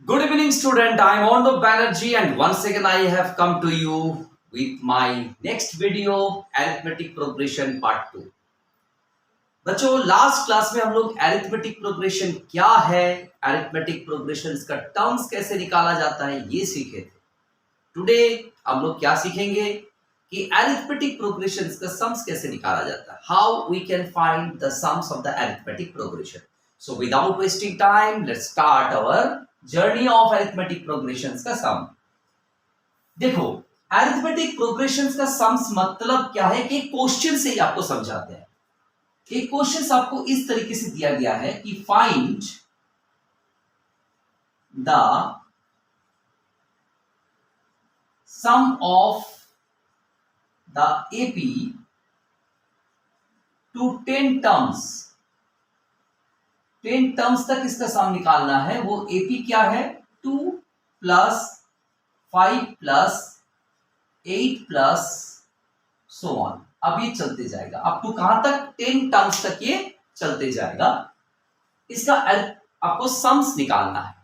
Good evening, student. I am Arnob Banerjee, and once again I have come to you with my next video, arithmetic progression part 2. बच्चों, last class में हम लोग arithmetic progression क्या है, arithmetic progression का terms कैसे निकाला जाता है, ये सीखे थे. टुडे हम लोग क्या सीखेंगे कि अरिथमेटिक प्रोग्रेशन का सम्स कैसे निकाला जाता है, how we can find the sums of the arithmetic progression. So without wasting time, let's start our journey of arithmetic progressions का सम. देखो, अरिथमेटिक प्रोग्रेशंस का सम्स मतलब क्या है कि क्वेश्चन से ही आपको समझाते हैं. एक क्वेश्चन आपको इस तरीके से दिया गया है कि find the sum of the AP to 10 terms. 10 terms तक इसका सम निकालना है. वो एपी क्या है? 2 plus 5 plus 8 plus so on. अब ये चलते जाएगा अप टू कहां तक? 10 टर्म्स तक ये चलते जाएगा. इसका आपको सम्स निकालना है.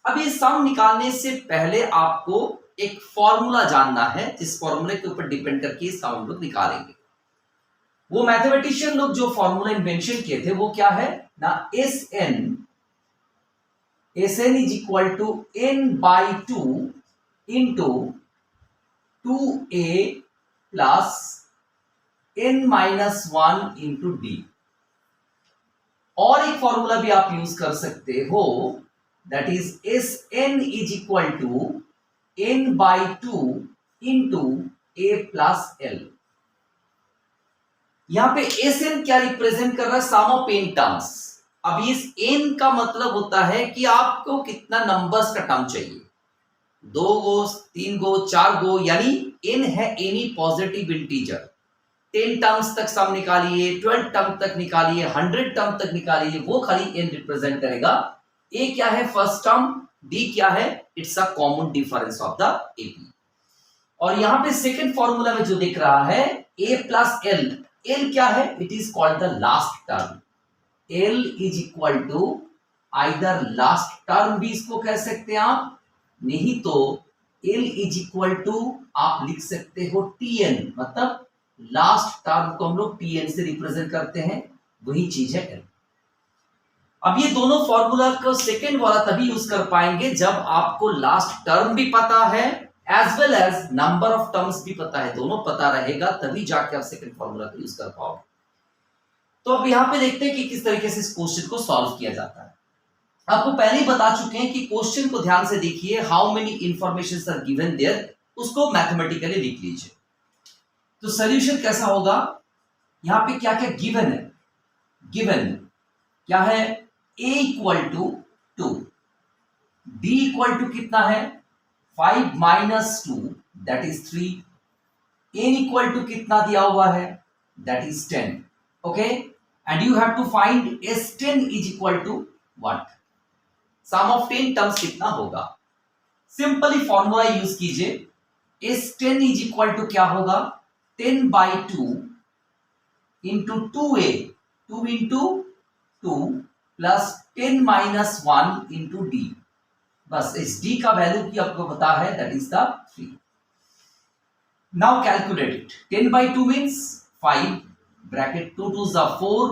अब ये सम निकालने से पहले आपको एक फॉर्मूला जानना है, जिस फॉर्मूले के ऊपर डिपेंड करके ये सम हम लोग निकालेंगे. वो मैथमेटिशियन लोग जो फॉर्मूला इन्वेंशन किए थे वो क्या है ना, Sn is equal to n by 2 into 2a plus n minus 1 into D. और एक फॉर्मूला भी आप यूज कर सकते हो, that is Sn is equal to n by 2 into a plus l. यहां पे Sn क्या रिप्रेजेंट कर रहा है? Sum of n terms. अब इस n का मतलब होता है कि आपको कितना नंबर्स का टर्म चाहिए. 2 गो, 3 गो, 4 गो, यानी n है एनी पॉजिटिव इंटीजर. 10 टर्म्स तक सम निकालिए, 12 टर्म तक निकालिए, 100 टर्म तक निकालिए, वो खाली n रिप्रेजेंट करेगा. a क्या है? First term. d क्या है? It's a common difference of the ap. और यहां पे सेकंड फॉर्मूला में जो दिख रहा है a प्लस l. l क्या है? It is called the last term. l is equal to either last term भी इसको कह सकते हैं आप, नहीं तो l इज इक्वल टू आप लिख सकते हो tn. मतलब लास्ट टर्म को हम लोग tn से रिप्रेजेंट करते हैं, वही चीज है l. अब ये दोनों फॉर्मूला को सेकेंड वाला तभी यूज कर पाएंगे जब आपको लास्ट टर्म भी पता है as well as number of terms भी पता है. दोनों पता रहेगा तभी जाके आप सेकंड फॉर्मूला को यूज कर पाओगे. तो अब यहां पे देखते हैं कि किस तरीके से इस क्वेश्चन को सॉल्व किया जाता है. आपको पहले ही बता चुके हैं कि क्वेश्चन को ध्यान से देखिए. How many information are given there, उसको मैथमेटिकली लिख लीजिए. तो सॉल्यूशन कैसा होगा? यहां पे क्या क्या गिवन है? गिवन क्या है? a equal to 2, b equal to कितना है? 5 minus 2 that is 3. n equal to कितना दिया हुआ है? That is 10. Okay, and you have to find S10 is equal to what? Sum of 10 terms कितना होगा? सिंपली फॉर्मूला यूज कीजिए. S10 is equal to क्या होगा? 10 by 2 into 2a, 2 into 2 plus 10 minus 1 into D. बस इस d का value की आपको पता है, that is the 3. Now calculate it. 10 by 2 means 5, bracket 2 2 is 4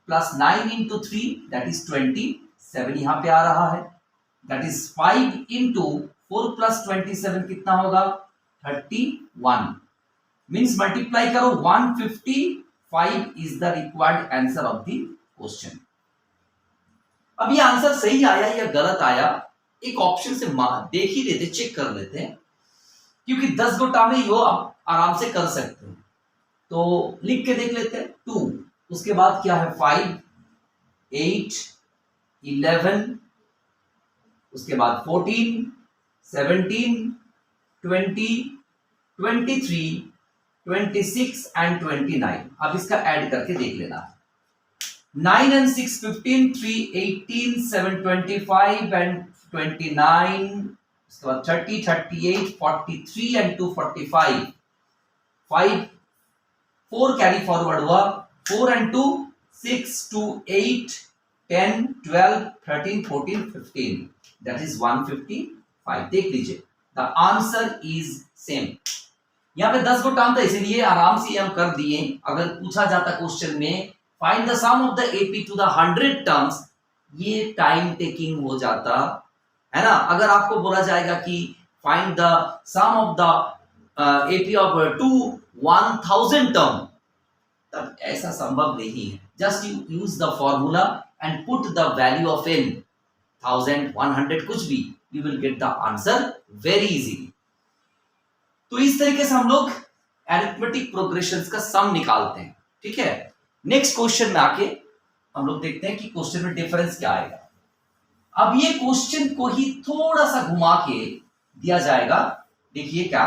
plus 9 into 3 that is 27. यहां पे आ रहा है, दैट इज 5 इंटू 4 प्लस 27 कितना होगा? 31. मींस मल्टीप्लाई करो 155 is the required answer of the question. अब ये आंसर सही आया या गलत आया, एक ऑप्शन से देख ही लेते, चेक कर लेते हैं, क्योंकि 10 गोटा में यो आप आराम से कर सकते हैं. तो लिख के देख लेते हैं. 2, उसके बाद क्या है? 5, 8, 11, उसके बाद 14, 17, 20, 23, 26 एंड 29. अब इसका ऐड करके देख लेना है. 9 and 6 15, 3 18, 7 25 and 29, उसके बाद 30 38 43 and 2 45. 5 4 कैरी फॉरवर्ड हुआ. 4 and 2 6 2 8 10 12 13 14 15. That is 155। देख लीजिए द आंसर इज सेम। यहाँ पे 10 गो टर्म था इसीलिए आराम से हम कर दिए। अगर पूछा जाता क्वेश्चन में find the sum of the AP to the 100 terms, ये टाइम टेकिंग हो जाता है ना। अगर आपको बोला जाएगा कि find the sum of the AP of to 1000 term, तब ऐसा संभव नहीं है। Just you use the formula and put the value of n, 1000 100 कुछ भी, you will get the answer very easily. तो इस तरीके से हम लोग अरिथमेटिक प्रोग्रेशंस का सम निकालते हैं। ठीक है, नेक्स्ट क्वेश्चन में आके हम लोग देखते हैं कि क्वेश्चन में डिफरेंस क्या आएगा। अब ये क्वेश्चन को ही थोड़ा सा घुमा के दिया जाएगा। देखिए क्या,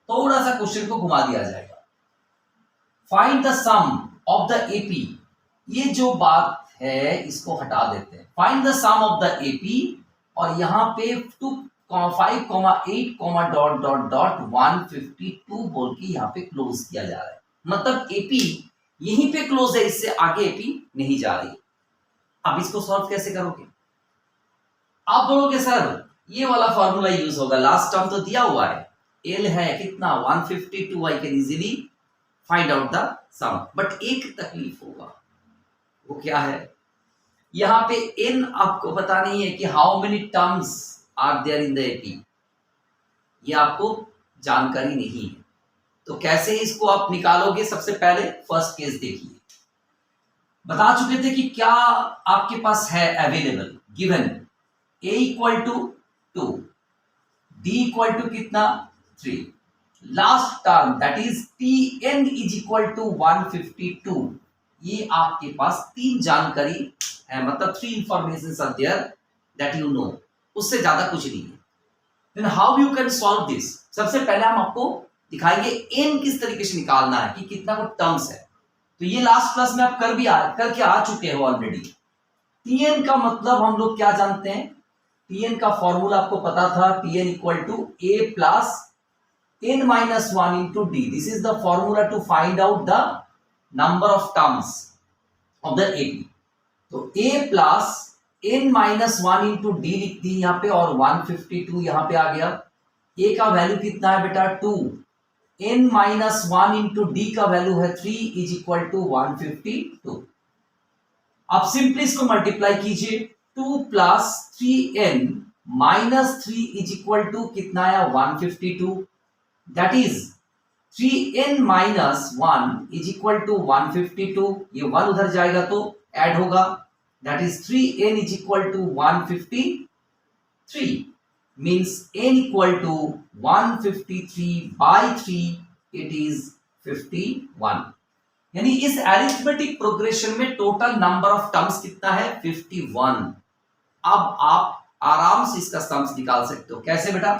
थोड़ा सा क्वेश्चन को घुमा दिया जाएगा। Find the sum of the AP, ये जो बात है इसको हटा देते हैं। Find the sum of the AP और यहां पे 2,5,8,... 152 बोल के यहाँ पे क्लोज किया जा रहा है। मतलब एपी यहीं पे क्लोज है, इससे आगे एपी नहीं जा रही। अब इसको सॉल्व कैसे करोगे? आप बोलोगे सर ये वाला फॉर्मूला यूज होगा, लास्ट टर्म तो दिया हुआ है, एल है कितना 152, I can easily find out the sum. But एक तकलीफ होगा, वो क्या है, यहाँ पे n आपको पता नहीं है कि how many terms are there in the AP, ये आपको जानकारी नहीं है। तो कैसे इसको आप निकालोगे? सबसे पहले फर्स्ट केस देखिए, बता चुके थे कि क्या आपके पास है available, given a equal to 2, d equal to कितना 3, last term that is tn is equal to 152। ये आपके पास 3 जानकारी है, मतलब 3 information are there that you know, उससे ज्यादा कुछ नहीं है। Then how you can solve this? सबसे पहले हम आपको दिखाएंगे n किस तरीके से निकालना है कि कितना को टर्म्स है। तो ये लास्ट क्लास में आप करके आ चुके हो ऑलरेडी। tn का मतलब हम लोग क्या जानते हैं, tn का फॉर्मूला आपको पता था, tn equal to a plus n minus 1 into D. This is the formula to find out the number of terms of the AP. तो a plus n minus 1 into D लिख दी यहाँ पे, और 152 यहाँ पे आ गया। a का वैल्यू कितना है बेटा 2, n माइनस 1 इंटू डी का वैल्यू है 3 इज इक्वल टू 152। आप सिंपली इसको मल्टीप्लाई कीजिए, 2 plus 3n minus 3 is equal to कितना है 152। That is 3n minus 1 is equal to 152। ये 1 उधर जाएगा तो ऐड होगा, that is 3n is equal to 153, means n equal to 153 by 3, it is 51। यानी इस अरिथमेटिक प्रोग्रेशन में टोटल नंबर ऑफ टर्म्स कितना है 51। अब आप आराम से इसका सम्स निकाल सकते हो। कैसे बेटा?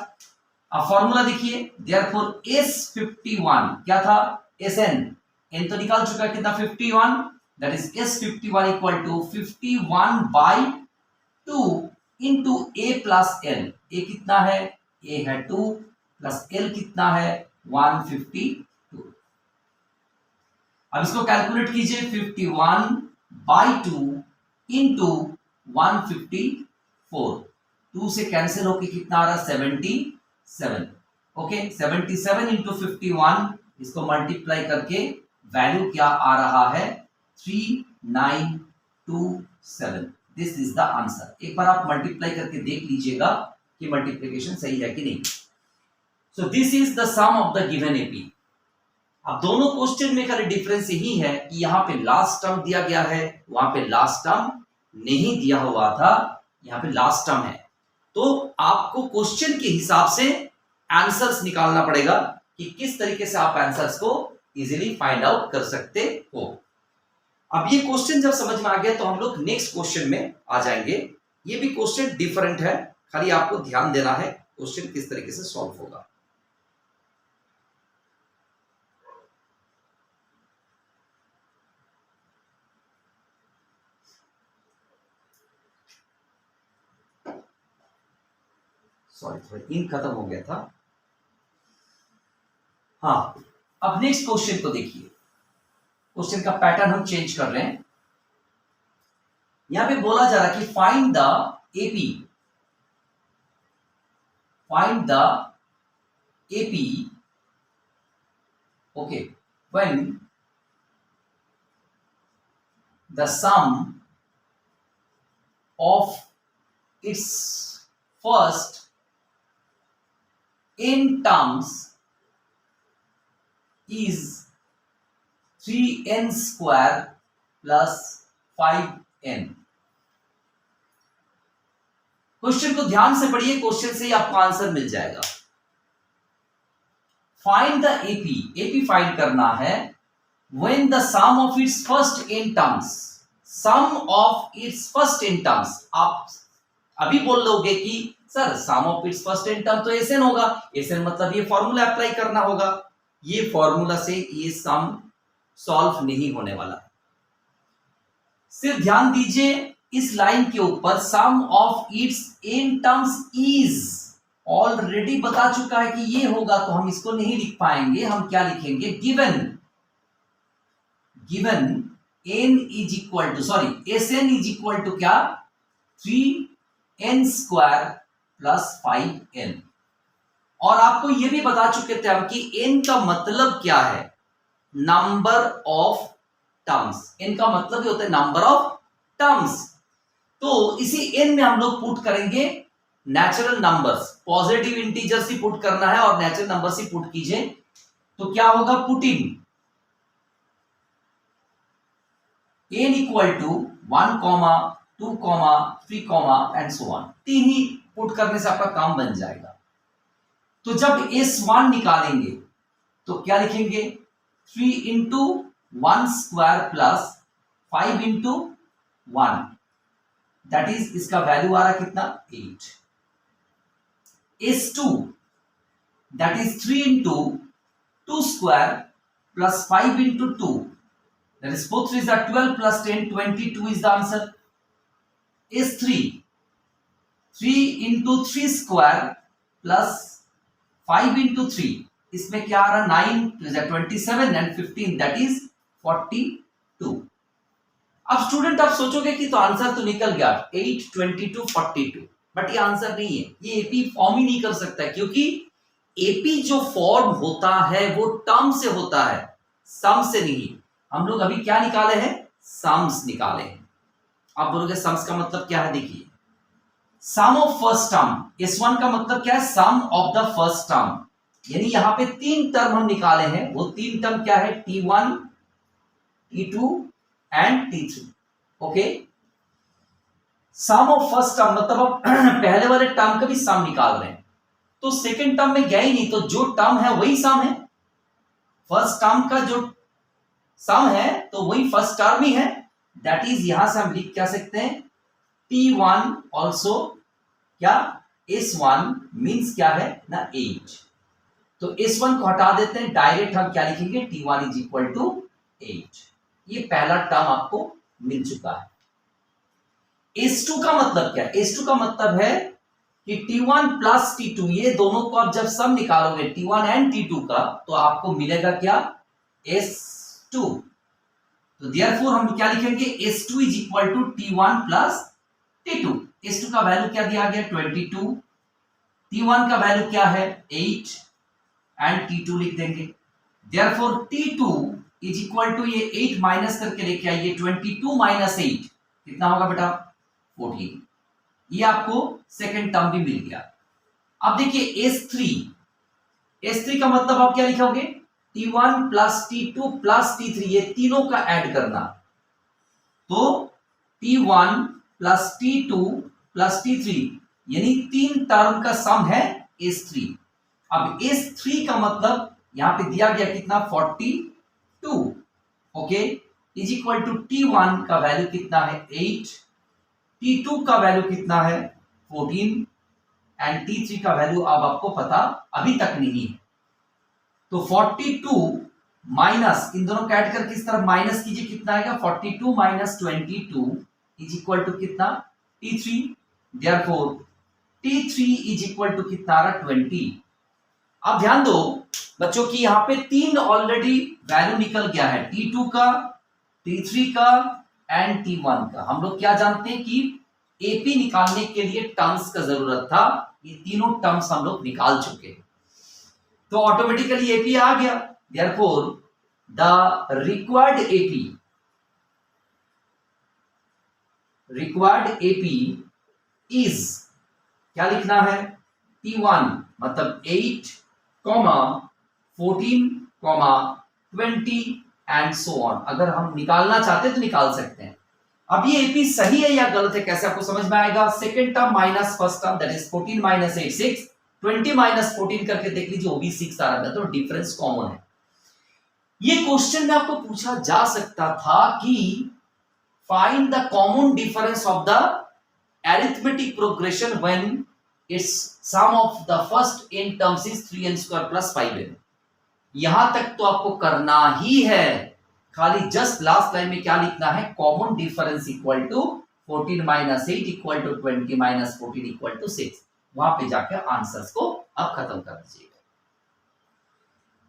अब फॉर्मूला देखिए, देयरफॉर S51 क्या था, Sn, n तो निकाल चुका है कितना 51, that is S51 equal to 51 by 2 into a plus l। a कितना है, a है 2 प्लस l कितना है 152। अब इसको कैलकुलेट कीजिए, 51 बाई 2 इंटू 154, 2 से कैंसिल होके कितना आ रहा है 77। ओके, 77 इंटू 51, इसको मल्टीप्लाई करके वैल्यू क्या आ रहा है 3927। This is the answer. एक बार आप मल्टीप्लाई करके देख लीजिएगा कि मल्टीप्लिकेशन सही है कि नहीं। So this is the sum of the given AP. अब दोनों क्वेश्चन में खाली डिफरेंस यही है कि यहाँ पे लास्ट टर्म दिया गया है, वहां पे लास्ट टर्म नहीं दिया हुआ था, यहाँ पे लास्ट टर्म है। तो आपको क्वेश्चन के हिसाब से आंसर्स निकालना पड़ेगा कि किस तरीके से आप आंसर्स को इजीली फाइंड आउट कर सकते हो। अब ये क्वेश्चन जब समझ में आ गया तो हम लोग नेक्स्ट क्वेश्चन में आ जाएंगे। ये भी क्वेश्चन डिफरेंट है, खाली आपको ध्यान देना है क्वेश्चन किस तरीके से सॉल्व होगा। सॉरी, थोड़ा इंक खत्म हो गया था। हाँ, अब नेक्स्ट क्वेश्चन को देखिए। क्वेश्चन का पैटर्न हम चेंज कर रहे हैं। यहां पे बोला जा रहा है कि find the AP find the AP, okay, when the sum of its first n terms is 3n square plus 5n। Question को ध्यान से पढ़िए, क्वेश्चन से ही आपको आंसर मिल जाएगा। Find the AP, AP find करना है when the sum of its first n terms, sum of its first n terms. आप अभी बोल लोगे कि sir sum of its first n term तो एसएन होगा, एसएन मतलब ये फॉर्मूला अप्लाई करना होगा। ये फॉर्मूला से ये सम सॉल्व नहीं होने वाला। सिर्फ ध्यान दीजिए इस लाइन के ऊपर, sum of its n terms is already बता चुका है कि ये होगा, तो हम इसको नहीं लिख पाएंगे। हम क्या लिखेंगे, given n is equal to, sorry SN is equal to क्या, 3n स्क्वायर प्लस 5n। और आपको ये भी बता चुके थे हम कि n का मतलब क्या है, नंबर ऑफ टर्म्स। n का मतलब ये होता है नंबर ऑफ टर्म्स। तो इसी n में हम लोग पुट करेंगे नेचुरल नंबर्स, पॉजिटिव इंटीजर्स ही पुट करना है और नेचुरल नंबर्स ही पुट कीजिए। तो क्या होगा, putting n equal to 1, 2, 3 and so on. 3 ही पुट करने से आपका काम बन जाएगा। तो जब S1 निकालेंगे तो क्या लिखेंगे, 3 into 1 square plus 5 into 1, that is इसका वैल्यू आ रहा कितना, 8। S2 that is 3 into 2 square plus 5 into 2, that is 4 3s are 12 plus 10, 22 is the answer. S3 3 into 3 square plus 5 into 3, इसमें क्या आ रहा, 9 is 27 and 15 that is 42। अब student आप सोचोगे कि तो आंसर तो निकल गया 8, 22, 42, बट ये आंसर नहीं है। ये एपी फॉर्म ही नहीं कर सकता है, क्योंकि एपी जो फॉर्म होता है वो टर्म से होता है, सम से नहीं। हम लोग अभी क्या निकाले हैं, सम्स निकाले हैं। आप बोलोगे सम्स का मतलब क्या है, देखिए सम ऑफ फर्स्ट टर्म, S1 का मतलब क्या है, sum of the first term, यानी यहां पे 3 टर्म हम निकाले हैं। वो 3 टर्म क्या है, T1, T2 and T3। Okay, sum of first term मतलब आप पहले वाले टर्म का भी सम निकाल रहे हैं, तो सेकंड टर्म में गया ही नहीं, तो जो टर्म है वही सम है। फर्स्ट टर्म का जो सम है तो वही फर्स्ट टर्म ही है, दैट इज यहां से हम लिख क्या सकते हैं, T1 ऑल्सो क्या, S1 मीन्स क्या है ना, 8। तो S1 को हटा देते हैं, डायरेक्ट हम क्या लिखेंगे, T1 इज इक्वल टू 8। ये पहला टर्म आपको मिल चुका है। S2 का मतलब क्या है, S2 का मतलब है कि T1 प्लस T2, ये दोनों को आप जब सम निकालोगे T1 एंड T2 का, तो आपको मिलेगा क्या, S2। तो देयरफॉर हम क्या लिखेंगे, S2 is equal to T1 plus T2। S2 का वैल्यू क्या दिया गया, 22, T1 का वैल्यू क्या है, 8 एंड T2 लिख देंगे। Therefore T2 is equal to, ये 8 माइनस करके लेके आइए, 22 माइनस 8 कितना होगा बेटा, 14। ये आपको सेकंड टर्म भी मिल गया। अब देखिए S3 का मतलब आप क्या लिखोगे, T1 plus T2 plus T3, ये तीनों का ऐड करना। तो T1 plus T2 plus T3 यानी 3 टर्म का सम है S3। अब S3 का मतलब यहां पे दिया गया कितना, 42। Okay, is equal to T1 का वैल्यू कितना है, 8, T2 का वैल्यू कितना है, 14 एंड T3 का वैल्यू अब आपको पता अभी तक नहीं है। तो 42 माइनस, इन दोनों का ऐड करके इस तरफ माइनस कीजिए, कितना आएगा, 42 माइनस 22 इज इक्वल टू कितना, T3। Therefore T3 is equal to कितना आ रहा, 20। अब ध्यान दो बच्चों की, यहाँ पे 3 ऑलरेडी वैल्यू निकल गया है, T2 का, T3 का एंड T1 का। हम लोग क्या जानते हैं कि एपी निकालने के लिए टर्म्स का जरूरत था, ये तीनों टर्म्स हम लोग निकाल चुके हैं, तो ऑटोमेटिकली एपी आ गया। Therefore the required AP is, क्या लिखना है, T1 मतलब 8, 14, 20 एंड सो ऑन। अगर हम निकालना चाहते हैं तो निकाल सकते हैं। अब ये एपी सही है या गलत है कैसे आपको समझ में आएगा। Second term minus first term, that is 14 minus 8 6, 20 minus 14 करके देख लीजिए, वो भी 6 आ रहा है, तो डिफरेंस कॉमन है। ये क्वेश्चन में आपको पूछा जा सकता था कि find the common difference of the arithmetic progression when its sum of the first n terms is 3n square plus 5n। यहां तक तो आपको करना ही है, खाली जस्ट लास्ट लाइन में क्या लिखना है, common difference equal to 14 minus 8 equal to 20 minus 14 equal to 6। वहां पे जाकर आंसर्स को अब खत्म कर दीजिएगा।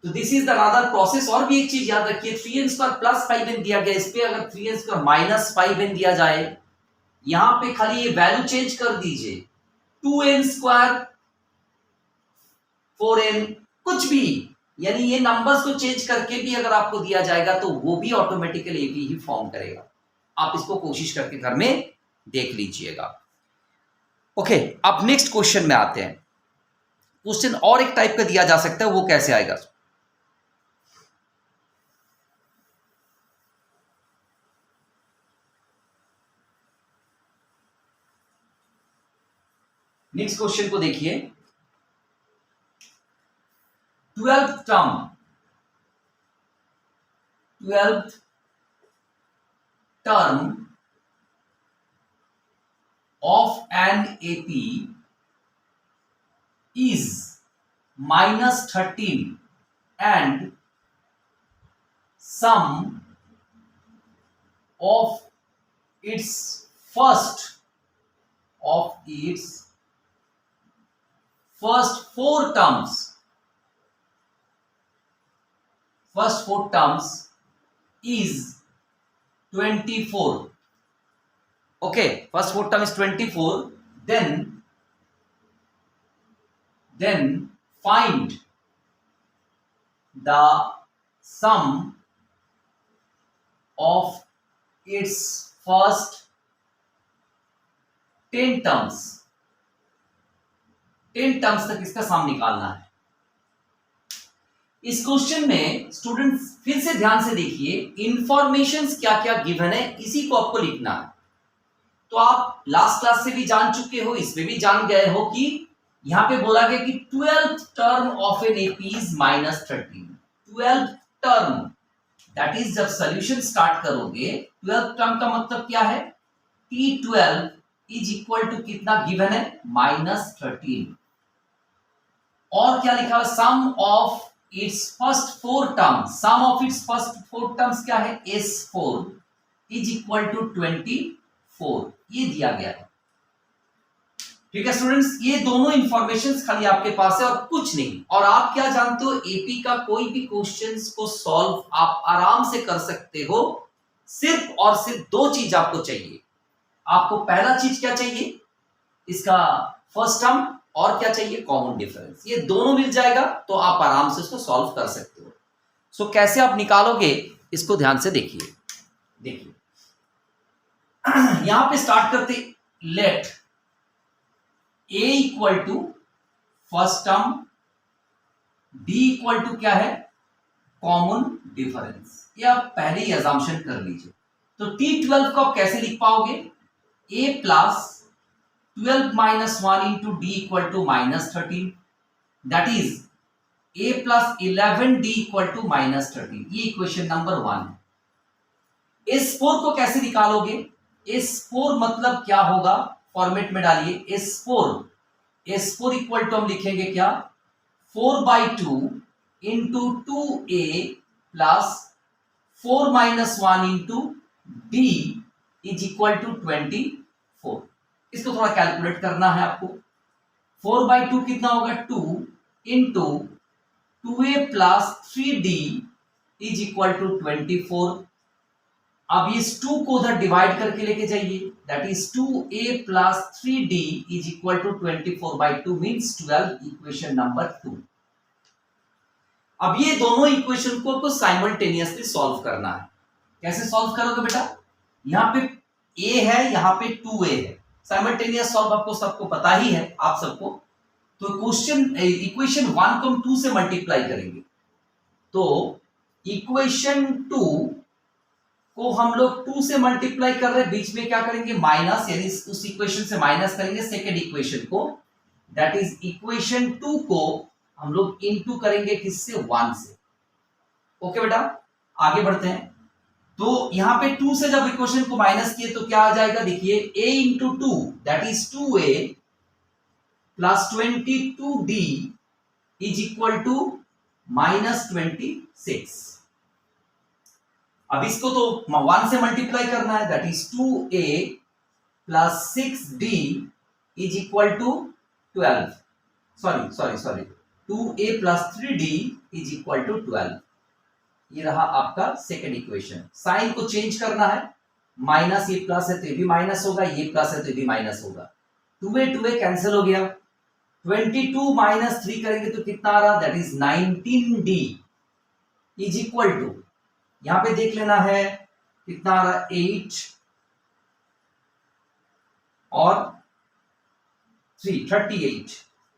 तो this is the another process. और भी एक चीज याद रखिए, 3n स्क्वायर प्लस 5n दिया गया, इस पे अगर 3n स्क्वायर माइनस 5n दिया जाए, यहां पे खाली ये वैल्यू चेंज कर दीजिए, 2n स्क्वायर 4n कुछ भी, यानी ये नंबर्स को चेंज करके भी अगर आपको दिया जाएगा तो वो भी ऑटोमेटिकली एपी ही फॉर्म करेगा। आप इसको कोशिश करके घर में देख लीजिएगा। ओके, अब नेक्स्ट क्वेश्चन में आते हैं। क्वेश्चन और एक टाइप का दिया जा सकता है, वो कैसे आएगा। नेक्स्ट क्वेश्चन को देखिए, 12th term of an AP is minus 13 and sum of its first four terms is 24. Okay, first four term is 24. Then find the sum of its first 10 terms। 10 terms तक इसका सम निकालना है। इस question में students फिर से ध्यान से देखिए, इंफॉर्मेशंस क्या क्या गिवन है इसी को आपको लिखना है। तो आप लास्ट क्लास से भी जान चुके हो, इसमें भी जान गए हो कि यहां पे बोला गया कि 12th term of an AP is minus 13। 12th term that is जब सॉल्यूशन स्टार्ट करोगे, 12th टर्म का मतलब क्या है, T12 इज इक्वल टू कितना गिवन है, माइनस 13। और क्या लिखा है, sum of its first four terms, sum of its first four terms क्या है, S4 इज इक्वल टू 24। ये दिया गया है। ठीक है स्टूडेंट्स, ये दोनों इंफॉर्मेशंस खाली आपके पास है और कुछ नहीं। और आप क्या जानते हो, एपी का कोई भी क्वेश्चंस को सॉल्व आप आराम से कर सकते हो। सिर्फ और सिर्फ दो चीज आपको चाहिए। आपको पहला चीज क्या चाहिए, इसका फर्स्ट टर्म, और क्या चाहिए, कॉमन डिफरेंस। ये दोनों मिल जाएगा तो आप आराम से इसको सॉल्व कर सकते हो। सो कैसे आप निकालोगे इसको ध्यान से देखिए। यहां पे स्टार्ट करते, let a equal to first term, b equal to क्या है, कॉमन डिफरेंस। ये आप पहले ही अजम्पशन कर लीजिए। तो T12 को आप कैसे लिख पाओगे, a plus 12 minus 1 into d equal to minus 13, that is a plus 11d equal to minus 13। ये इक्वेशन नंबर 1 है। S4 को कैसे निकालोगे, S4 मतलब क्या होगा, फॉर्मेट में डालिए, S4 इक्वल टू हम लिखेंगे क्या, 4/2 into 2a plus 4 minus 1 into d is equal to 24। इसको थोड़ा कैलकुलेट करना है आपको। 4/2 कितना होगा, 2 into 2a plus 3d is equal to 24। अब इस 2 को उधर डिवाइड करके लेके जाइए, that is 2a plus 3d is equal to 24/2 means 12, equation number 2। अब ये दोनों इक्वेशन को आपको साइमल्टेनियसली सॉल्व करना है। कैसे सॉल्व करोगे बेटा? यहाँ पे a है, यहाँ पे 2a है, साइमल्टेनियस सॉल्व आपको सबको पता ही है, आप सबको। तो क्वेश्चन इक्वेशन 1 को हम 2 से मल्टीप्लाई करेंगे, तो इक्वेशन 2 को हम लोग 2 से मल्टीप्लाई कर रहे हैं, बीच में क्या करेंगे माइनस, यानी उस इक्वेशन से माइनस करेंगे सेकेंड इक्वेशन को, दैट इज इक्वेशन 2 को हम लोग इनटू करेंगे किससे? 1 से। ओके बेटा, आगे बढ़ते हैं। तो यहां पे 2 से जब इक्वेशन को माइनस किए तो क्या आ जाएगा? देखिए a into 2 that is 2a plus 22d is equal to -26। अब इसको तो 1 से मल्टीप्लाई करना है, that is 2a plus 6d is equal to 12, sorry 2a plus 3d is equal to 12। ये रहा आपका सेकेंड इक्वेशन। साइन को चेंज करना है, माइनस ये प्लस है तो ये भी माइनस होगा, ये प्लस है तो ये भी माइनस होगा, 2a कैंसिल हो गया। 22 माइनस 3 करेंगे तो कितना आ रहा? That is 19d is equal to, यहां पे देख लेना है कितना आ रहा? 8 और 3 38।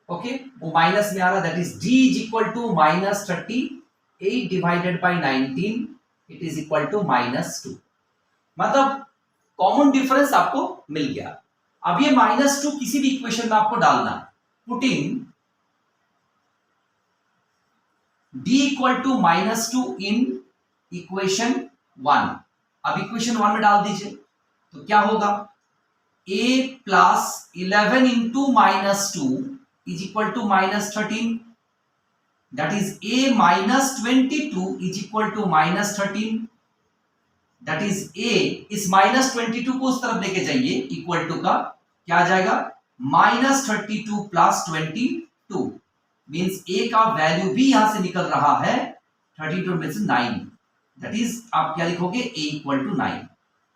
ओके, वो माइनस में आ रहा, that is d is equal to -38 divided by 19, it is equal to -2। मतलब कॉमन डिफरेंस आपको मिल गया। अब ये -2 किसी भी इक्वेशन में आपको डालना है, putting d equal to -2 in equation 1। अब इक्वेशन 1 में डाल दीजिए तो क्या होगा? a plus 11 into -2 is equal to -13, that is a minus 22 is equal to -13, that is a, इस -22 को उस तरफ लेके जाइए, इक्वल टू का क्या आ जाएगा? -32 प्लस 22 मीन्स a का वैल्यू भी यहां से निकल रहा है 32 में से 9, दैट इज आप क्या लिखोगे? a equal to 9।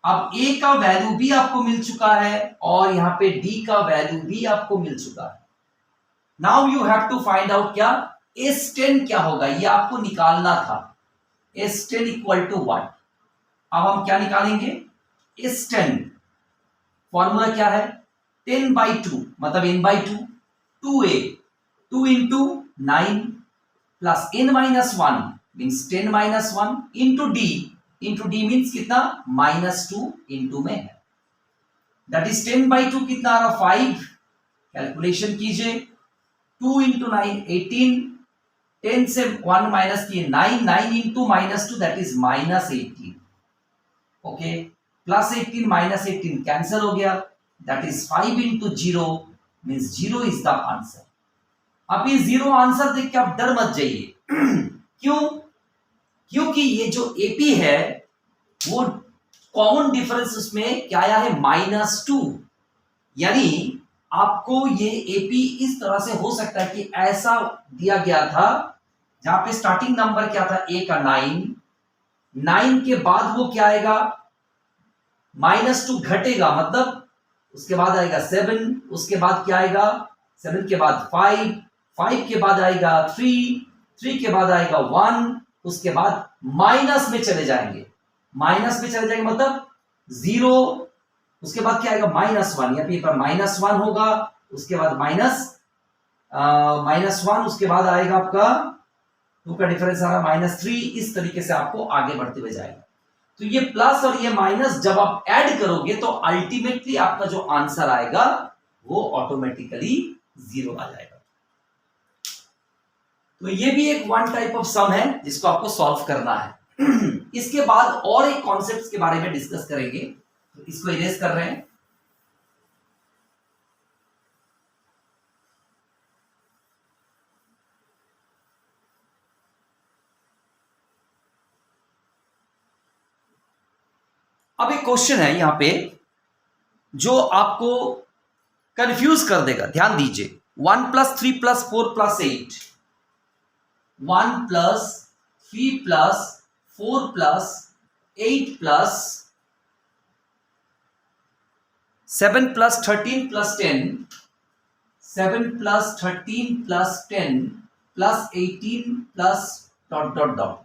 अब a का वैल्यू भी आपको मिल चुका है और यहां पे d का वैल्यू भी आपको मिल चुका है। Now you have to find out क्या S10 क्या होगा, ये आपको निकालना था। S10 equal to what? अब हम क्या निकालेंगे? S10 फॉर्मूला क्या है? 10/2 मतलब n/2, 2a 2 into 9 plus n-1 means 10-1 into d means कितना? -2 इंटू में है, दैट इज 10/2 कितना आ रहा? 5। कैलकुलेशन कीजिए, 2 इंटू 9 18, 10 से 1 माइनस किए 9, 9 into -2 that is -18। Okay, plus 18 -18 cancel हो गया, that is 5 into 0 means 0 is the answer. अब ये 0 आंसर देख के आप डर मत जाइए क्यों? क्योंकि ये जो AP है वो कॉमन डिफरेंस उसमें क्या आया है? -2। यानी आपको ये AP इस तरह से हो सकता है कि ऐसा दिया गया था जहां पे स्टार्टिंग नंबर क्या था? A का 9 के बाद वो क्या आएगा? -2 घटेगा, मतलब उसके बाद आएगा 7, उसके बाद क्या आएगा? 7 के बाद 5 के बाद आएगा 3 के बाद आएगा 1, उसके बाद माइनस में चले जाएंगे, मतलब 0, उसके बाद क्या आएगा? -1, यहाँ पे -1 होगा, उसके बाद -1, उसके बाद आएगा आपका 2 का डिफरेंस आ रहा -3, इस तरीके से आपको आगे बढ़ते हुए जाएगा। तो ये प्लस और ये माइनस जब आप ऐड करोगे तो अल्टीमेटली आपका जो आंसर आएगा वो ऑटोमेटिकली 0 आ जाएगा। तो ये भी एक वन टाइप ऑफ सम है जिसको आपको सॉल्व करना है। इसके बाद और एक कॉन्सेप्ट के बारे में डिस्कस करेंगे, तो इसको इरेज कर रहे हैं। अब एक क्वेश्चन है यहां पे जो आपको कंफ्यूज कर देगा, ध्यान दीजिए। 1 + 3 + 4 + 8, 1 + 3 + 4 + 8 + 7 plus 13 plus 10, 7 plus 13 plus 10 plus 18 plus dot dot dot,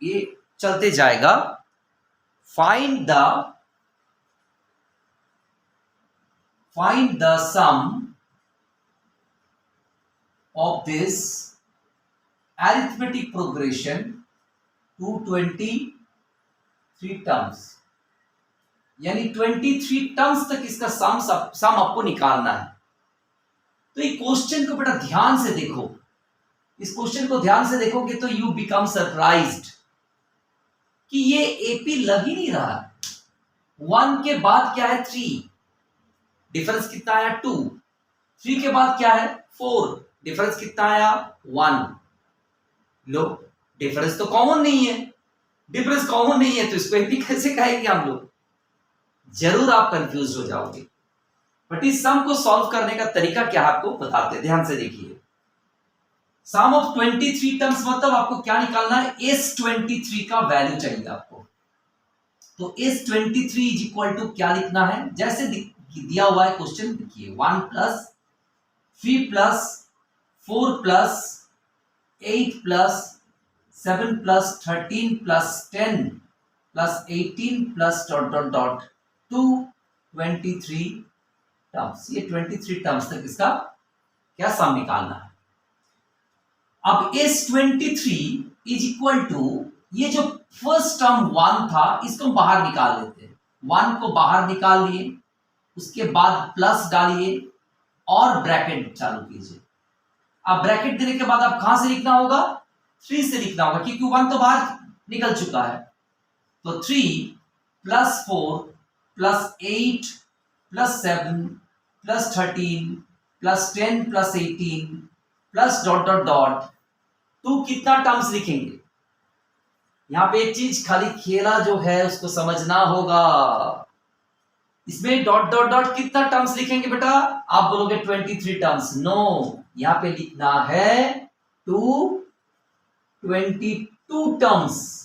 ये चलते जाएगा। Find the sum of this arithmetic progression to 23 terms, यानी 23 टर्म्स तक इसका सम आपको निकालना है। तो ये क्वेश्चन को बेटा ध्यान से देखो, इस क्वेश्चन को ध्यान से देखोगे तो यू बिकम सरप्राइज्ड कि ये एपी लग ही नहीं रहा। 1 के बाद क्या है 3, डिफरेंस कितना आया 2, 3 के बाद क्या है 4, डिफरेंस कितना आया 1। लो, डिफरेंस तो कॉमन नहीं है, डिफरेंस कॉमन नहीं है तो इसको एपी कैसे कहेंगे हम लोग? जरूर आप कंफ्यूज हो जाओगे, बट इस सम को सॉल्व करने का तरीका क्या आपको बताते हैं, ध्यान से देखिए। सम ऑफ 23 टर्म्स मतलब आपको क्या निकालना है, S23 का वैल्यू चाहिए आपको। तो S23 इज इक्वल टू क्या लिखना है, जैसे दिया हुआ है क्वेश्चन, देखिए 1 plus 3 plus 4 plus 8 plus 7 plus 13 plus 10 plus 18 plus dot dot dot to 23 terms. ये 23 टर्म्स तक इसका क्या सम निकालना है। अब S23 इज इक्वल टू, ये जो फर्स्ट टर्म 1 था इसको बाहर निकाल लेते हैं। 1 को बाहर निकाल लिए, उसके बाद प्लस डालिए और ब्रैकेट चालू कीजिए। अब ब्रैकेट देने के बाद आप कहां से लिखना होगा, 3 से लिखना होगा, क्योंकि 1 तो बाहर निकल चुका है। तो 3 plus 4 plus 8 plus 7 plus 13 plus 10 plus 18 plus dot dot dot 2 कितना टर्म्स लिखेंगे। यहां पे एक चीज खाली खेला जो है उसको समझना होगा। इसमें डॉट डॉट डॉट कितना टर्म्स लिखेंगे बेटा, आप बोलोगे 23 टर्म्स, नो, यहां पे लिखना है 22 टर्म्स।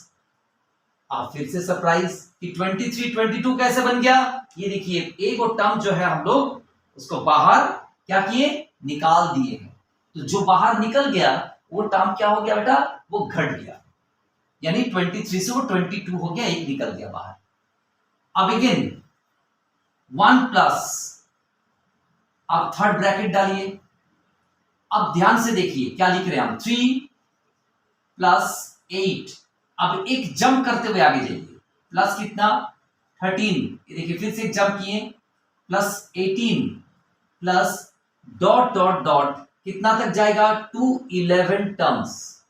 आप फिर से सरप्राइज कि 23 22 कैसे बन गया। ये देखिए एक और टर्म जो है हम लोग उसको बाहर क्या किए, निकाल दिए हैं। तो जो बाहर निकल गया वो टर्म क्या हो गया बेटा, वो घट गया, यानी 23 से वो 22 हो गया, एक निकल गया बाहर। अब अगेन 1 प्लस, अब थर्ड ब्रैकेट डालिए। अब ध्यान से देखिए क्या लिख रहे हैं हम, 3 प्लस 8। अब एक जंप करते हुए आगे जाइए, प्लस कितना 13, ये देखिए फिर से एक जंप किए, plus 18 plus dot dot dot कितना तक जाएगा, टू 11 टर्म्स।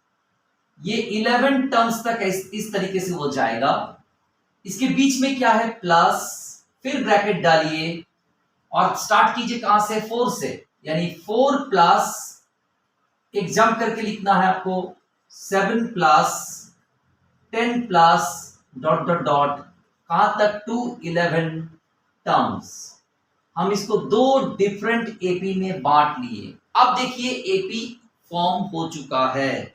ये 11 टर्म्स तक इस तरीके से हो जाएगा। इसके बीच में क्या है, प्लस, फिर ब्रैकेट डालिए और स्टार्ट कीजिए कहां से, 4 से, यानी 4 प्लस, एक जंप करके लिखना है आपको 7 plus 10 plus dot dot dot कहां तक, टू 11 टर्म्स। हम इसको 2 डिफरेंट एपी में बांट लिए। अब देखिए एपी फॉर्म हो चुका है,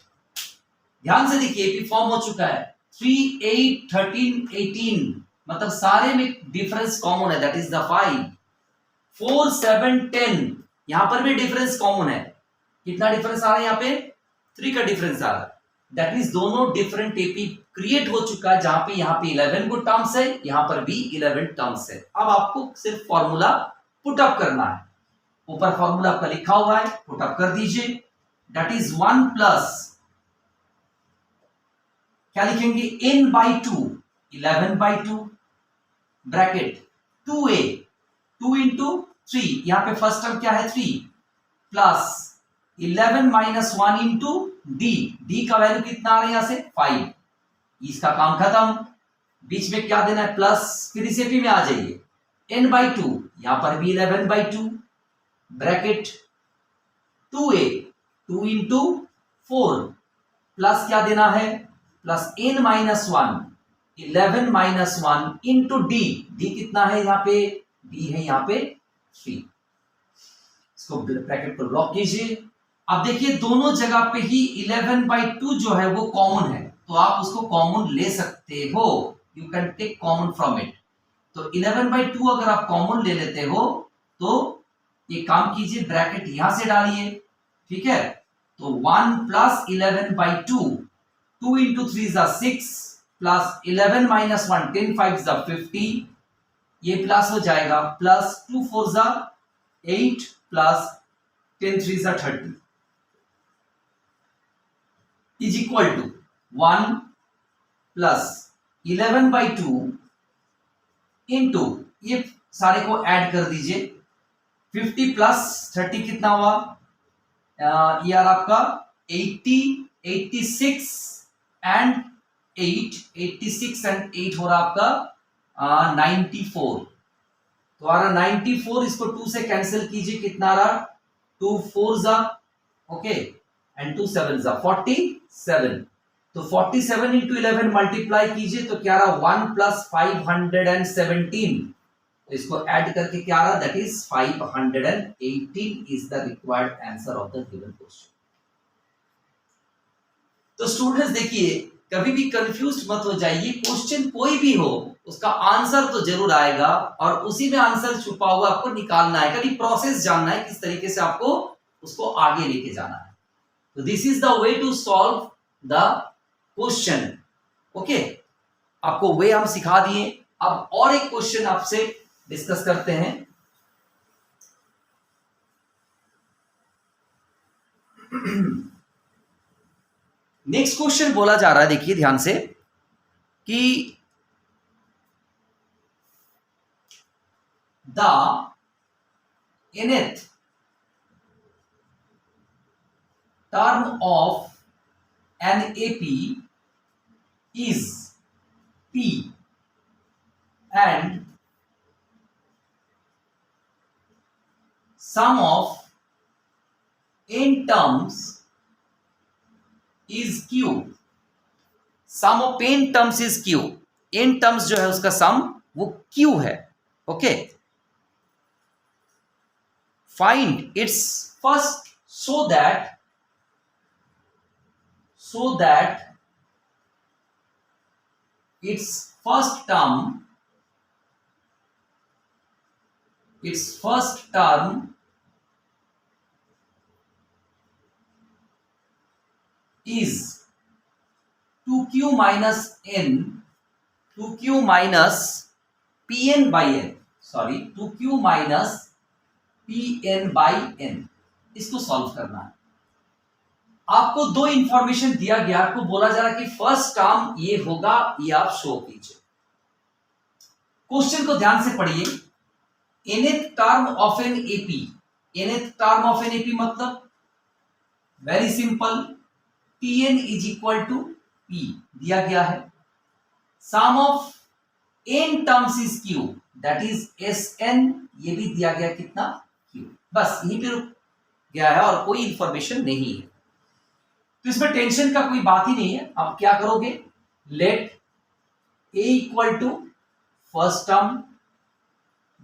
ध्यान से देखिए एपी फॉर्म हो चुका है। 3 8 13 18 मतलब सारे में डिफरेंस कॉमन है, दैट इज द 5। 4 7 10 यहां पर भी डिफरेंस कॉमन है। कितना डिफरेंस आ रहा है यहाँ पे, 3 का डिफरेंस आ रहा है, दैट मींस दोनों डिफरेंट एपी क्रिएट हो चुका है, जहां पे यहाँ पे 11 को टर्म्स है, यहां पर भी 11 टर्म्स है। अब आपको सिर्फ फॉर्मूला पुट अप करना है। ऊपर फॉर्मूला आपका लिखा हुआ है, पुट अप कर दीजिए, दैट इज 1 प्लस, क्या लिखेंगे, n by 2, 11 by 2, bracket 2a, 2 इंटू 3, यहां पे फर्स्ट टर्म क्या है 3, plus 11 minus 1 into D, D का वैल्यू कितना आ रहा है यहां से 5, इसका काम खत्म। बीच में क्या देना है, प्लस, फिर इस एपी में आ जाइए, n बाई 2, यहां पर भी 11 by 2, bracket 2a, 2 into 4, plus क्या देना है, plus n minus 1, 11 minus 1 into D, D कितना है यहाँ पे, डी है यहाँ पे 3। इसको ब्रैकेट को लॉक कीजिए। अब देखिए दोनों जगह पे ही 11 बाई 2 जो है वो कॉमन है, तो आप उसको कॉमन ले सकते हो, you can take common from it. तो 11/2 अगर आप कॉमन ले लेते हो तो ये काम कीजिए, ब्रैकेट यहां से डालिए, ठीक है। तो 1 प्लस 11/2, 2 इंटू 3 इज 6 प्लस 11 माइनस 1, 10 5 इज 50, ये प्लस हो जाएगा, plus 2 4 is 8 plus 10 3 is 30 is equal to 1 plus 11/2 into, ये सारे को ऐड कर दीजिए, 50 प्लस 30 कितना हुआ यार आपका 80, 86 एंड 8, 86 एंड 8 हो रहा आपका 94। तो आ रहा 94, इसको 2 से कैंसिल कीजिए, कितना आ रहा 2 4 जा, ओके, एंड 2 7 जा 47। तो 47 इंटू 11 मल्टीप्लाई कीजिए तो क्या रहा 1 प्लस 517, तो इसको ऐड करके क्या रहा, that is 518 is the required answer of the given question. तो स्टूडेंट्स देखिए, कभी भी कंफ्यूज मत हो जाइए, क्वेश्चन कोई भी हो उसका आंसर तो जरूर आएगा और उसी में आंसर छुपा हुआ आपको निकालना है, कभी प्रोसेस जानना है किस तरीके से आपको उसको आगे लेके जाना है। तो this is the way to solve the question, okay, आपको वे हम सिखा दिए। अब और एक क्वेश्चन आपसे डिस्कस करते हैं। नेक्स्ट क्वेश्चन बोला जा रहा है, देखिए ध्यान से, कि the nth term of an AP is P and sum of n terms is Q। Sum of n terms is Q, n terms जो है उसका सम वो Q है, okay. Find its first so that its first term is 2q minus n, 2q minus pn by n, sorry 2q minus pn by n। इसको solve करना है। आपको दो इंफॉर्मेशन दिया गया, आपको बोला जा रहा है कि फर्स्ट टर्म ये होगा, ये आप शो कीजिए। क्वेश्चन को ध्यान से पढ़िए। nth term of an AP, nth term of an AP मतलब very simple, pn is equal to p दिया गया है। Sum of n terms is q, that is sn, ये भी दिया गया कितना q। बस यहीं पे रुक गया है और कोई इंफॉर्मेशन नहीं है, तो इसमें टेंशन का कोई बात ही नहीं है। अब क्या करोगे, let a equal to first term,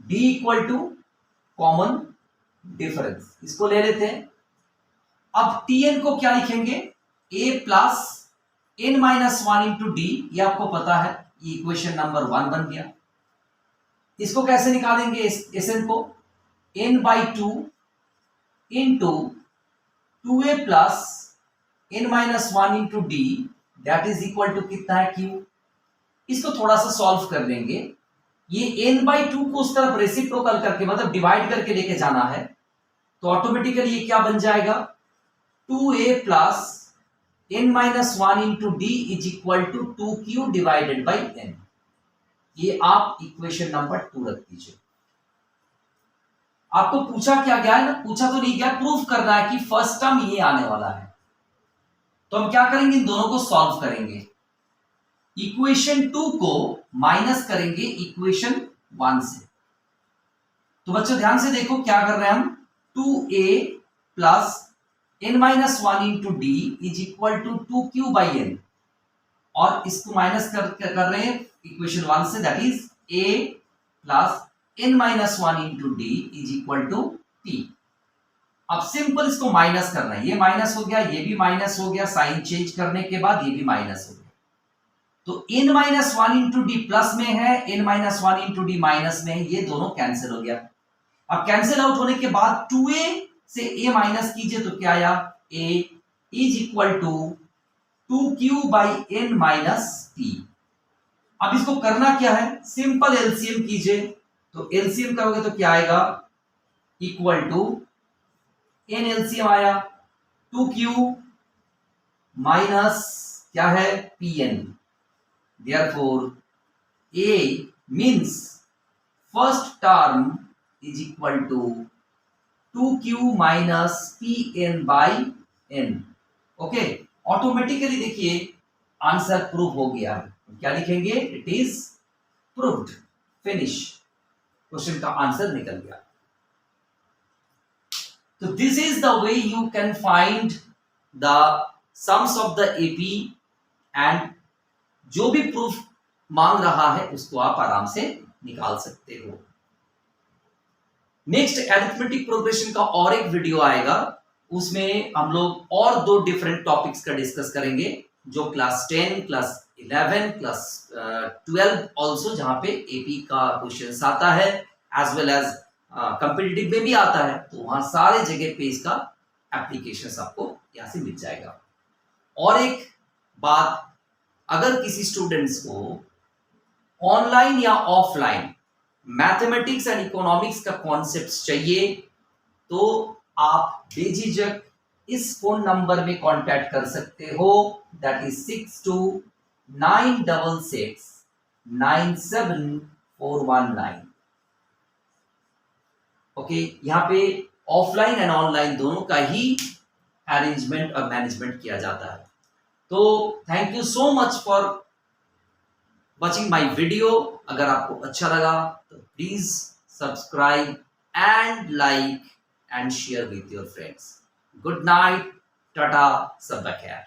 d equal to common difference, इसको ले लेते हैं। अब tn को क्या लिखेंगे, a plus n minus 1 into D, ये आपको पता है, ये इक्वेशन नंबर 1 बन गया। इसको कैसे निकालेंगे, sn को n by 2 into 2a plus n minus 1 into d, that is equal to कितना है q। इसको थोड़ा सा सॉल्व कर लेंगे। ये n बाई 2 को उस तरफ रेसिप्रोकल करके, मतलब डिवाइड करके लेके जाना है, तो ऑटोमेटिकली ये क्या बन जाएगा, 2a plus n minus 1 into d is equal to 2q divided by n। ये आप इक्वेशन नंबर 2 रख दीजिए। आपको पूछा क्या गया है ना, पूछा तो नहीं गया, प्रूफ करना है कि फर्स्ट टर्म ये आने वाला है। तो हम क्या करेंगे, इन दोनों को सॉल्व करेंगे। इक्वेशन 2 को माइनस करेंगे इक्वेशन 1 से। तो बच्चों ध्यान से देखो क्या कर रहे हैं हम, 2a plus n minus 1 into d is equal to 2q by n, और इसको माइनस कर रहे हैं इक्वेशन 1 से, that is a plus n minus 1 into d is equal to p। अब सिंपल इसको माइनस करना है, ये माइनस हो गया, ये भी माइनस हो गया, साइन चेंज करने के बाद ये भी माइनस हो गया। तो n minus one into D plus में है, n minus one into D minus में है, ये दोनों कैंसिल हो गया। अब कैंसिल आउट होने के बाद 2a से a माइनस कीजिए तो क्या आया, a is equal to 2q by n minus t। अब इसको करना क्या है, सिंपल एलसीएम कीजिए, तो एलसीएम करोगे तो क्या आएगा, इक्वल टू n एलसीएम आया 2q माइनस क्या है pn, therefore a means first term is equal to 2q minus pn by n। Okay, automatically देखिए आंसर प्रूव हो गया है। क्या लिखेंगे, it is proved, finish, question का आंसर निकल गया। तो this is the way you can find the sums of the AP and जो भी प्रूफ मांग रहा है उसको आप आराम से निकाल सकते हो। नेक्स्ट अरिथमेटिक प्रोग्रेशन का और एक वीडियो आएगा, उसमें हम लोग और 2 डिफरेंट टॉपिक्स का डिस्कस करेंगे, जो क्लास 10, क्लास 11, क्लास 12 ऑल्सो, जहां पे एपी का क्वेश्चन आता है एज वेल एज कॉम्पिटिटिव में भी आता है, तो वहां सारे जगह पे इसका एप्लीकेशन आपको यहां से मिल जाएगा। और एक बात, अगर किसी स्टूडेंट्स को ऑनलाइन या ऑफलाइन मैथमेटिक्स एंड इकोनॉमिक्स का कॉन्सेप्ट्स चाहिए तो आप बेझिझक इस फोन नंबर में कांटेक्ट कर सकते हो, दैट इज 6296697419। ओके, यहाँ पे ऑफलाइन एंड ऑनलाइन दोनों का ही अरेंजमेंट और मैनेजमेंट किया जाता है। तो thank you so much for watching my video. अगर आपको अच्छा लगा तो please subscribe and like and share with your friends. Good night, Tata, सब खैर।